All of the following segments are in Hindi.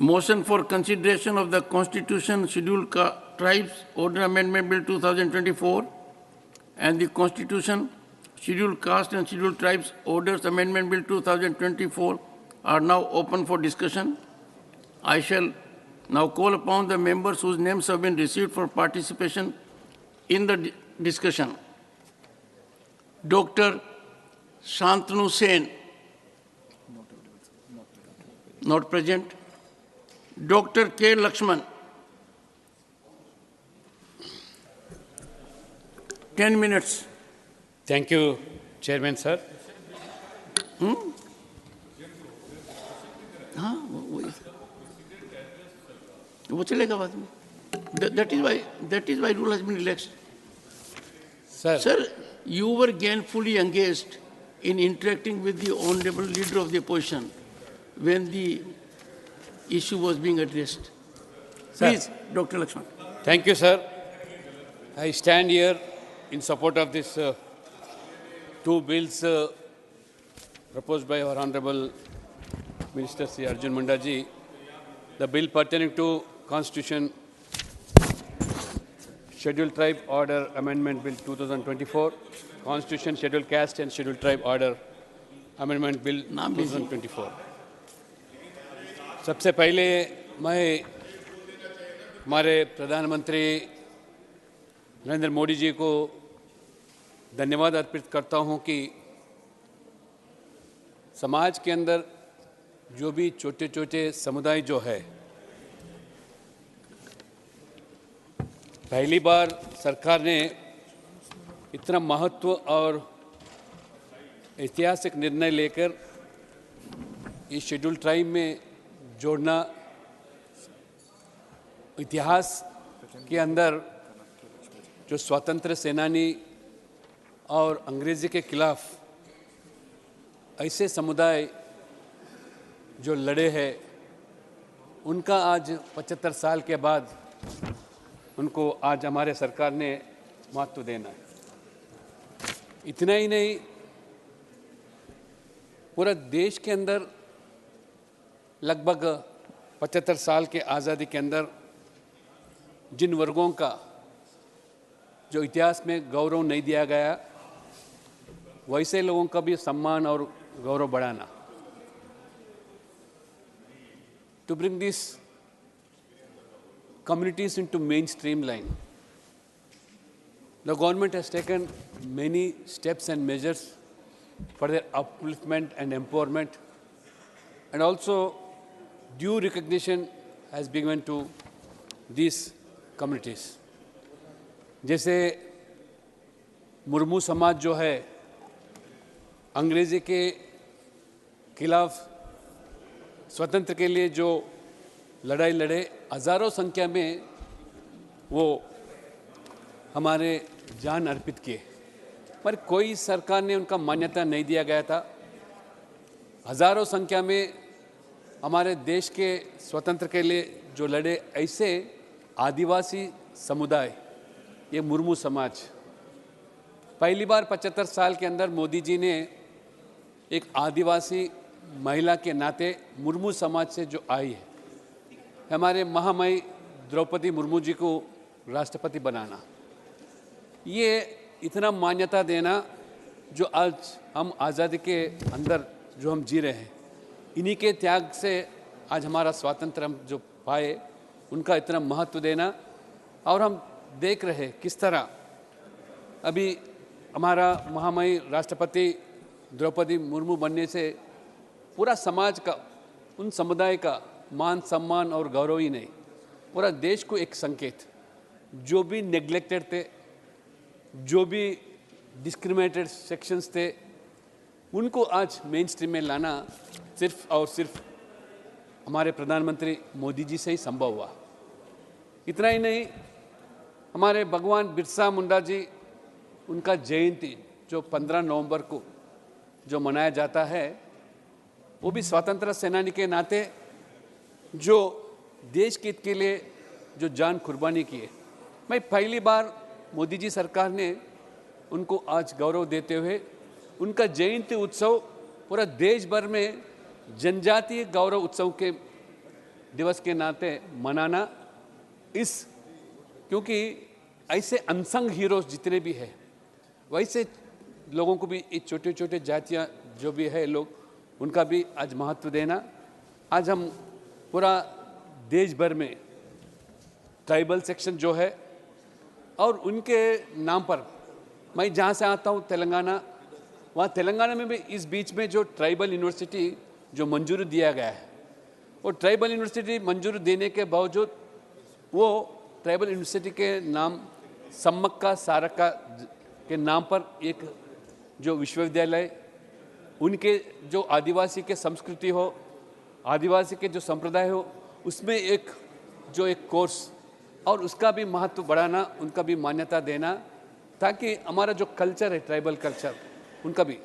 Motion for consideration of the Constitution Scheduled Tribes Order Amendment Bill 2024 and the Constitution Scheduled Caste and Scheduled Tribes Orders Amendment Bill 2024 are now open for discussion. I shall now call upon the members whose names have been received for participation in the discussion. Dr. Shantanu Sen, not present. Dr. K. Lakshman, 10 minutes. Thank you, Chairman, sir. वो चलेगा बाद में. That is why rule has been relaxed. Sir, you were gainfully engaged in interacting with the honorable leader of the opposition when the issue was being addressed. Please, Dr. Lakshman. Thank you, sir. I stand here in support of this two bills proposed by our Honorable Minister Sri Arjun Munda ji. The bill pertaining to Constitution Scheduled Tribe Order Amendment Bill 2024, Constitution Scheduled Caste and Scheduled Tribe Order Amendment Bill 2024. सबसे पहले मैं हमारे प्रधानमंत्री नरेंद्र मोदी जी को धन्यवाद अर्पित करता हूं कि समाज के अंदर जो भी छोटे छोटे समुदाय जो है, पहली बार सरकार ने इतना महत्व और ऐतिहासिक निर्णय लेकर इस शेड्यूल ट्राइब में जोड़ना, इतिहास के अंदर जो स्वतंत्र सेनानी और अंग्रेजी के खिलाफ ऐसे समुदाय जो लड़े हैं, उनका आज 75 साल के बाद उनको आज हमारे सरकार ने महत्व देना है. इतना ही नहीं, पूरा देश के अंदर लगभग 75 साल के आज़ादी के अंदर जिन वर्गों का जो इतिहास में गौरव नहीं दिया गया, वैसे लोगों का भी सम्मान और गौरव बढ़ाना. To bring these communities into mainstream line, the government has taken many steps and measures for their upliftment and empowerment, and also due recognition has been given to these communities. जैसे मुर्मू समाज जो है, अंग्रेजी के खिलाफ स्वतंत्र के लिए जो लड़ाई लड़े, हजारों संख्या में वो हमारे जान अर्पित किए, पर कोई सरकार ने उनका मान्यता नहीं दिया गया था. हजारों संख्या में हमारे देश के स्वतंत्र के लिए जो लड़े ऐसे आदिवासी समुदाय, ये मुर्मू समाज, पहली बार 75 साल के अंदर मोदी जी ने एक आदिवासी महिला के नाते मुर्मू समाज से जो आई है, हमारे महामहिम द्रौपदी मुर्मू जी को राष्ट्रपति बनाना, ये इतना मान्यता देना जो आज हम आज़ादी के अंदर जो हम जी रहे हैं, इन्हीं के त्याग से आज हमारा स्वातंत्र्य हम जो पाए, उनका इतना महत्व देना. और हम देख रहे किस तरह अभी हमारा महामहिम राष्ट्रपति द्रौपदी मुर्मू बनने से पूरा समाज का, उन समुदाय का मान सम्मान और गौरव ही नहीं, पूरा देश को एक संकेत, जो भी नेग्लेक्टेड थे, जो भी डिस्क्रिमिनेटेड सेक्शंस थे, उनको आज मेन स्ट्रीम में लाना सिर्फ और सिर्फ हमारे प्रधानमंत्री मोदी जी से ही संभव हुआ. इतना ही नहीं, हमारे भगवान बिरसा मुंडा जी, उनका जयंती जो 15 नवंबर को जो मनाया जाता है, वो भी स्वतंत्र सेनानी के नाते जो देश के हित के लिए जो जान कुर्बानी किए. मैं पहली बार मोदी जी सरकार ने उनको आज गौरव देते हुए उनका जयंती उत्सव पूरा देश भर में जनजातीय गौरव उत्सव के दिवस के नाते मनाना, इस क्योंकि ऐसे अनसंग हीरोज जितने भी हैं वैसे लोगों को भी, ये छोटे छोटे जातियाँ जो भी है लोग, उनका भी आज महत्व देना। आज हम पूरा देश भर में ट्राइबल सेक्शन जो है और उनके नाम पर, मैं जहाँ से आता हूँ तेलंगाना, वहाँ तेलंगाना में भी इस बीच में जो ट्राइबल यूनिवर्सिटी जो मंजूरी दिया गया है, वो ट्राइबल यूनिवर्सिटी मंजूरी देने के बावजूद वो ट्राइबल यूनिवर्सिटी के नाम सम्मक्का सारक्का के नाम पर एक जो विश्वविद्यालय, उनके जो आदिवासी के संस्कृति हो, आदिवासी के जो संप्रदाय हो, उसमें एक कोर्स और उसका भी महत्व बढ़ाना, उनका भी मान्यता देना, ताकि हमारा जो कल्चर है ट्राइबल कल्चर, उनका भी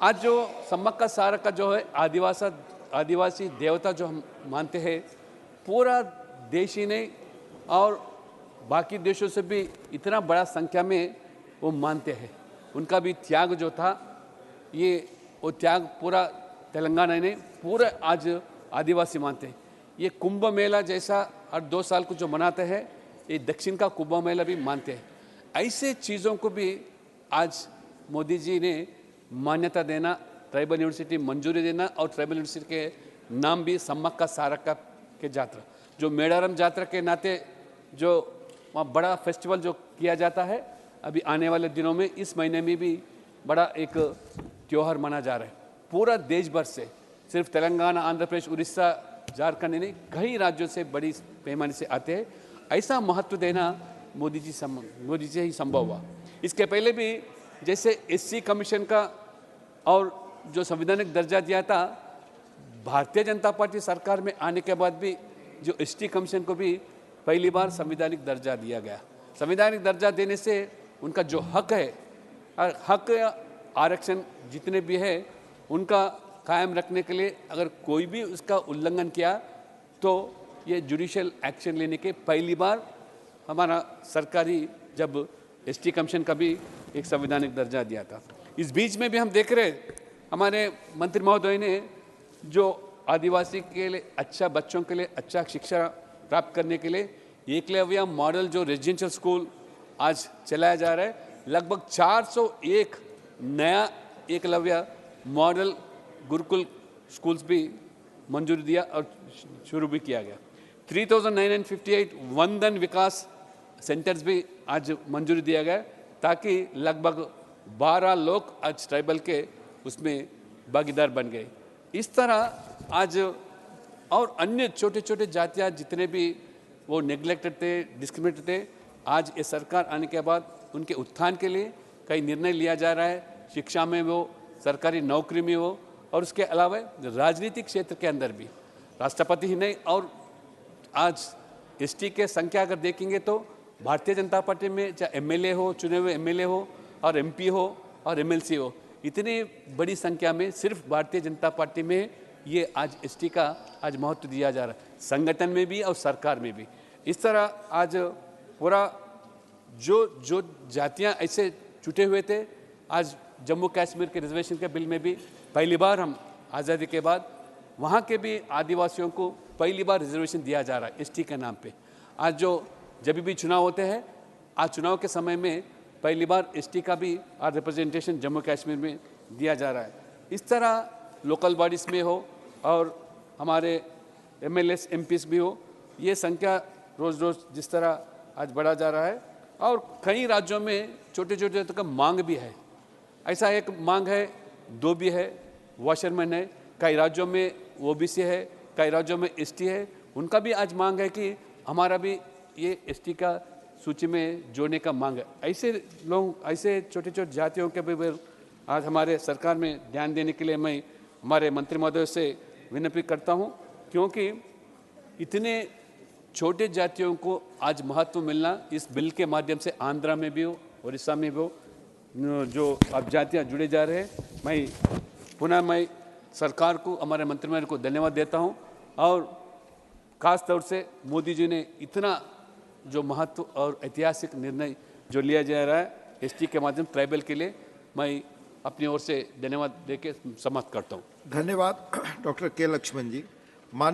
आज जो सम्मक्का सारक्का जो है आदिवासी देवता जो हम मानते हैं, पूरा देश ही नहीं और बाकी देशों से भी इतना बड़ा संख्या में वो मानते हैं। उनका भी त्याग जो था, वो त्याग पूरा तेलंगाना ने पूरा आज आदिवासी मानते हैं। ये कुंभ मेला जैसा हर 2 साल को जो मनाते हैं, ये दक्षिण का कुंभ मेला भी मानते हैं। ऐसे चीज़ों को भी आज मोदी जी ने मान्यता देना, ट्राइबल यूनिवर्सिटी मंजूरी देना और ट्राइबल यूनिवर्सिटी के नाम भी सम्मक्का सारक्का के जात्रा, जो मेडारम जात्रा के नाते जो वहाँ बड़ा फेस्टिवल जो किया जाता है, अभी आने वाले दिनों में इस महीने में भी बड़ा एक त्यौहार मना जा रहा है। पूरा देश भर से, सिर्फ तेलंगाना, आंध्र प्रदेश, उड़ीसा, झारखंड नहीं, कई राज्यों से बड़ी पैमाने से आते हैं। ऐसा महत्व देना मोदी जी से ही संभव हुआ। इसके पहले भी जैसे एससी कमीशन का और जो संवैधानिक दर्जा दिया था, भारतीय जनता पार्टी सरकार में आने के बाद भी जो एसटी कमीशन को भी पहली बार संवैधानिक दर्जा दिया गया। संवैधानिक दर्जा देने से उनका जो हक है, हक आरक्षण जितने भी है, उनका कायम रखने के लिए अगर कोई भी उसका उल्लंघन किया तो ये जुडिशियल एक्शन लेने के पहली बार हमारा सरकारी जब एसटी कमीशन का भी एक संवैधानिक दर्जा दिया था। इस बीच में भी हम देख रहे हमारे मंत्री महोदय ने जो आदिवासी के लिए अच्छा, बच्चों के लिए अच्छा शिक्षा प्राप्त करने के लिए एकलव्य मॉडल जो रेजिडेंशियल स्कूल आज चलाया जा रहा है, लगभग 401 नया एकलव्य मॉडल गुरुकुल स्कूल्स भी मंजूरी दिया और शुरू भी किया गया। 3958 वंदन विकास सेंटर्स भी आज मंजूरी दिया गया, ताकि लगभग 12 लोग आज ट्राइबल के उसमें भागीदार बन गए। इस तरह आज और अन्य छोटे छोटे जातियाँ जितने भी वो नेग्लेक्टेड थे, डिस्क्रिमिनेटेड थे, आज ये सरकार आने के बाद उनके उत्थान के लिए कई निर्णय लिया जा रहा है। शिक्षा में हो, सरकारी नौकरी में हो, और उसके अलावा राजनीतिक क्षेत्र के अंदर भी राष्ट्रपति ही नहीं, और आज एसटी के संख्या अगर देखेंगे तो भारतीय जनता पार्टी में चाहे एमएलए हो, चुने हुए एमएलए हो और एमपी हो और एमएलसी हो, इतनी बड़ी संख्या में सिर्फ भारतीय जनता पार्टी में ये आज एसटी का आज महत्व दिया जा रहा है, संगठन में भी और सरकार में भी। इस तरह आज पूरा जो जातियां ऐसे छूटे हुए थे, आज जम्मू कश्मीर के रिजर्वेशन के बिल में भी पहली बार हम आज़ादी के बाद वहाँ के भी आदिवासियों को पहली बार रिजर्वेशन दिया जा रहा है एसटी के नाम पे। आज जब भी चुनाव होते हैं, आज चुनाव के समय में पहली बार एसटी का भी आज रिप्रेजेंटेशन जम्मू कश्मीर में दिया जा रहा है। इस तरह लोकल बॉडीज़ में हो और हमारे एमएलएस एमपीस भी हो, ये संख्या रोज़ रोज़ जिस तरह आज बढ़ा जा रहा है, और कई राज्यों में छोटे छोटे तक मांग भी है। ऐसा एक मांग है, 2 भी है, वॉशरमैन है, कई राज्यों में ओबीसी है, कई राज्यों में एसटी है, उनका भी आज मांग है कि हमारा भी ये एसटी का सूची में जोड़ने का मांग है। ऐसे लोग, ऐसे छोटे छोटे जातियों के भी आज हमारे सरकार में ध्यान देने के लिए मैं हमारे मंत्री महोदय से विनती करता हूँ, क्योंकि इतने छोटे जातियों को आज महत्व मिलना इस बिल के माध्यम से आंध्रा में भी हो, उड़ीसा में भी हो, जो अब जातियाँ जुड़े जा रहे हैं। मैं सरकार को, हमारे मंत्रिमंडल को धन्यवाद देता हूँ, और ख़ास तौर से मोदी जी ने इतना जो महत्व और ऐतिहासिक निर्णय जो लिया जा रहा है एसटी के माध्यम ट्राइबल के लिए, मैं अपनी ओर से धन्यवाद देके समाप्त करता हूँ। धन्यवाद डॉक्टर के लक्ष्मण जी। माननीय